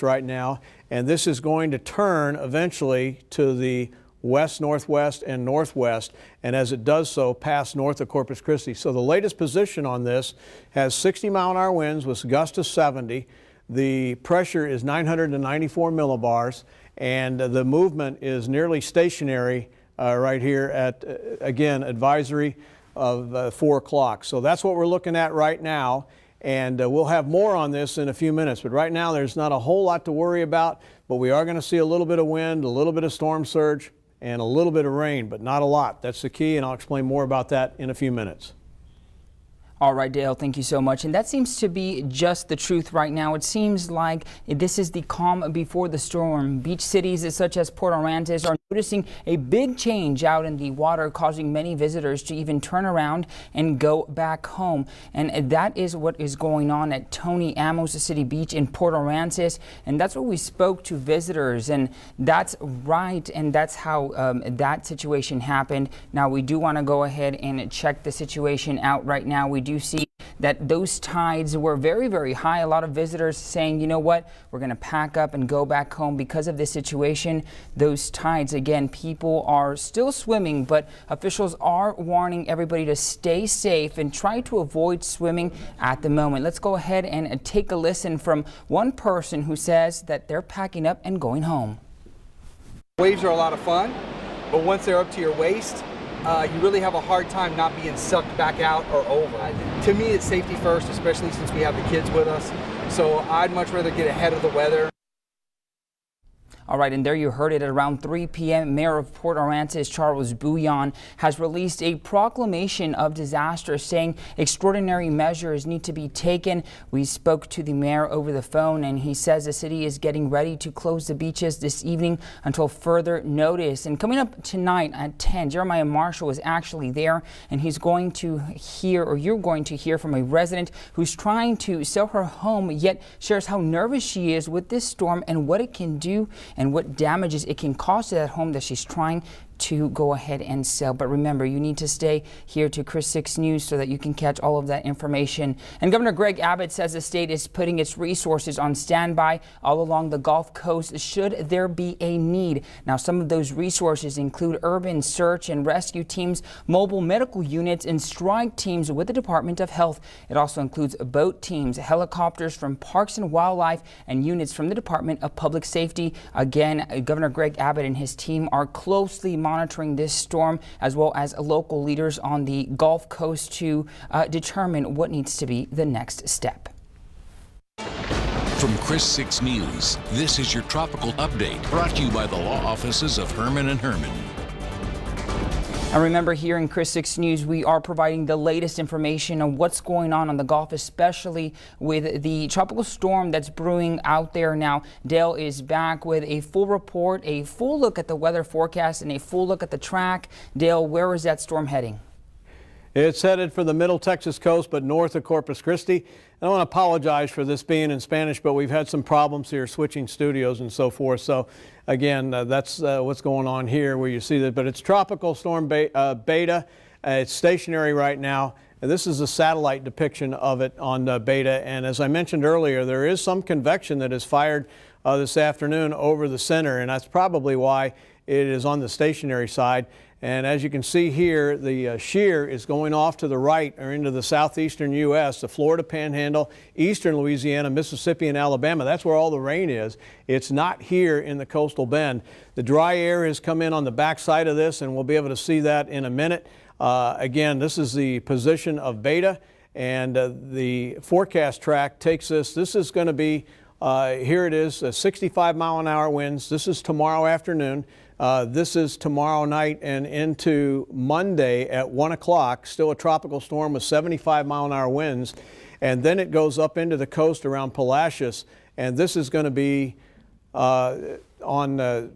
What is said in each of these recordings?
right now, and this is going to turn eventually to the west, northwest, and northwest, and as it does so, pass north of Corpus Christi. So the latest position on this has 60-mile-an-hour winds with gusts of 70. The pressure is 994 millibars, and the movement is nearly stationary right here at, again, advisory of 4 o'clock. So that's what we're looking at right now. And we'll have more on this in a few minutes. But right now, there's not a whole lot to worry about. But we are going to see a little bit of wind, a little bit of storm surge, and a little bit of rain, but not a lot. That's the key, and I'll explain more about that in a few minutes. All right, Dale, thank you so much. And that seems to be just the truth right now. It seems like this is the calm before the storm. Beach cities such as Port Aransas are noticing a big change out in the water, causing many visitors to even turn around and go back home. And that is what is going on at Tony Amos City Beach in Port Aransas. And that's what we spoke to visitors. And that's right. And that's how that situation happened. Now, we do want to go ahead and check the situation out right now. We do see that those tides were very, very high. A lot of visitors saying, you know what, we're going to pack up and go back home because of this situation. Those tides, again, people are still swimming, but officials are warning everybody to stay safe and try to avoid swimming at the moment. Let's go ahead and take a listen from one person who says that they're packing up and going home. Waves are a lot of fun, but once they're up to your waist, you really have a hard time not being sucked back out or over. To me, it's safety first, especially since we have the kids with us. So I'd much rather get ahead of the weather. All right, and there you heard it at around 3 p.m. Mayor of Port Aransas, Charles Bouillon, has released a proclamation of disaster saying extraordinary measures need to be taken. We spoke to the mayor over the phone, and he says the city is getting ready to close the beaches this evening until further notice. And coming up tonight at 10, Jeremiah Marshall is actually there, and he's going to hear, or you're going to hear, from a resident who's trying to sell her home, yet shares how nervous she is with this storm and what it can do and what damages it can cause to that home that she's trying to go ahead and sell. But remember, you need to stay here to KRIS 6 News so that you can catch all of that information. And Governor Greg Abbott says the state is putting its resources on standby all along the Gulf Coast should there be a need. Now, some of those resources include urban search and rescue teams, mobile medical units, and strike teams with the Department of Health. It also includes boat teams, helicopters from Parks and Wildlife, and units from the Department of Public Safety. Again, Governor Greg Abbott and his team are closely monitoring this storm, as well as local leaders on the Gulf Coast to determine what needs to be the next step. From KRIS 6 News, this is your Tropical Update, brought to you by the law offices of Herman & Herman. And remember, here in KRIS 6 News, we are providing the latest information on what's going on the Gulf, especially with the tropical storm that's brewing out there now. Dale is back with a full report, a full look at the weather forecast, and a full look at the track. Dale, where is that storm heading? It's headed for the middle Texas coast, but north of Corpus Christi. I want to apologize for this being in Spanish, but we've had some problems here switching studios and so forth. So again, that's what's going on here where you see that. But it's Tropical Storm Beta. It's stationary right now. And this is a satellite depiction of it on Beta. And as I mentioned earlier, there is some convection that is fired this afternoon over the center, and that's probably why it is on the stationary side. And as you can see here, the shear is going off to the right or into the southeastern U.S., the Florida Panhandle, eastern Louisiana, Mississippi, and Alabama. That's where all the rain is. It's not here in the coastal bend. The dry air has come in on the backside of this, and we'll be able to see that in a minute. Again, this is the position of Beta, and the forecast track takes us. This is going to be, here it is, 65-mile-an-hour winds. This is tomorrow afternoon. This is tomorrow night and into Monday at 1 o'clock, still a tropical storm with 75-mile-an-hour winds. And then it goes up into the coast around Palacios. And this is going to be on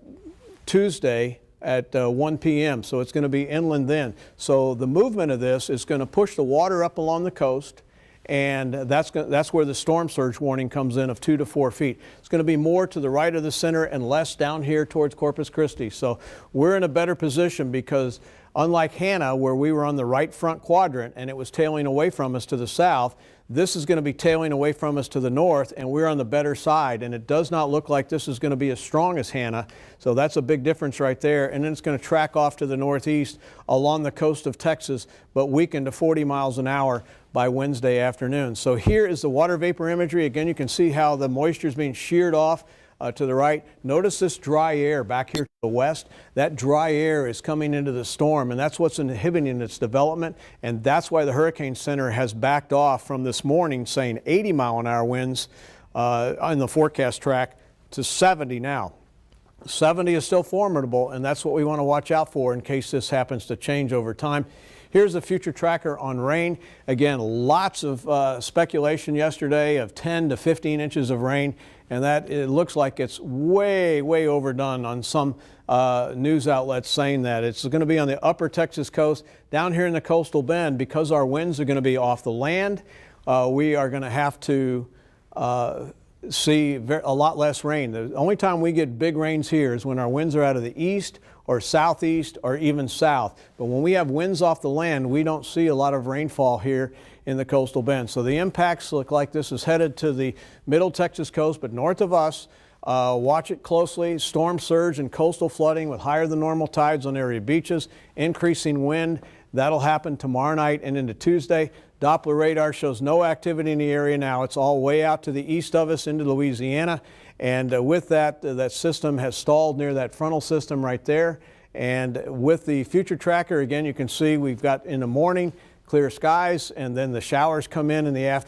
Tuesday at 1 p.m. So it's going to be inland then. So the movement of this is going to push the water up along the coast. And that's where the storm surge warning comes in of 2 to 4 feet. It's going to be more to the right of the center and less down here towards Corpus Christi. So we're in a better position because unlike Hannah, where we were on the right front quadrant and it was tailing away from us to the south, This is going to be tailing away from us to the north, and we're on the better side, and it does not look like this is going to be as strong as Hannah, so that's a big difference right there. And then it's going to track off to the northeast along the coast of Texas, but weaken to 40 miles an hour by Wednesday afternoon. So here is the water vapor imagery. Again, you can see how the moisture is being sheared off to the right. Notice this dry air back here to the west. That dry air is coming into the storm, and that's what's inhibiting its development, and that's why the Hurricane Center has backed off from this morning saying 80-mile-an-hour winds on the forecast track to 70 now. 70 is still formidable, and that's what we want to watch out for in case this happens to change over time. Here's the future tracker on rain. Again, lots of speculation yesterday of 10 to 15 inches of rain, and that it looks like it's way overdone on some news outlets saying that. It's going to be on the upper Texas coast. Down here in the coastal bend, because our winds are going to be off the land, we are going to have to see a lot less rain. The only time we get big rains here is when our winds are out of the east or southeast or even south. But when we have winds off the land, we don't see a lot of rainfall here in the coastal bend. So the impacts look like this is headed to the middle Texas coast, but north of us, watch it closely. Storm surge and coastal flooding with higher than normal tides on area beaches, increasing wind. That'll happen tomorrow night and into Tuesday. Doppler radar shows no activity in the area now. It's all way out to the east of us into Louisiana. And with that, that system has stalled near that frontal system right there. And with the future tracker, again, you can see we've got in the morning clear skies, and then the showers come in the afternoon.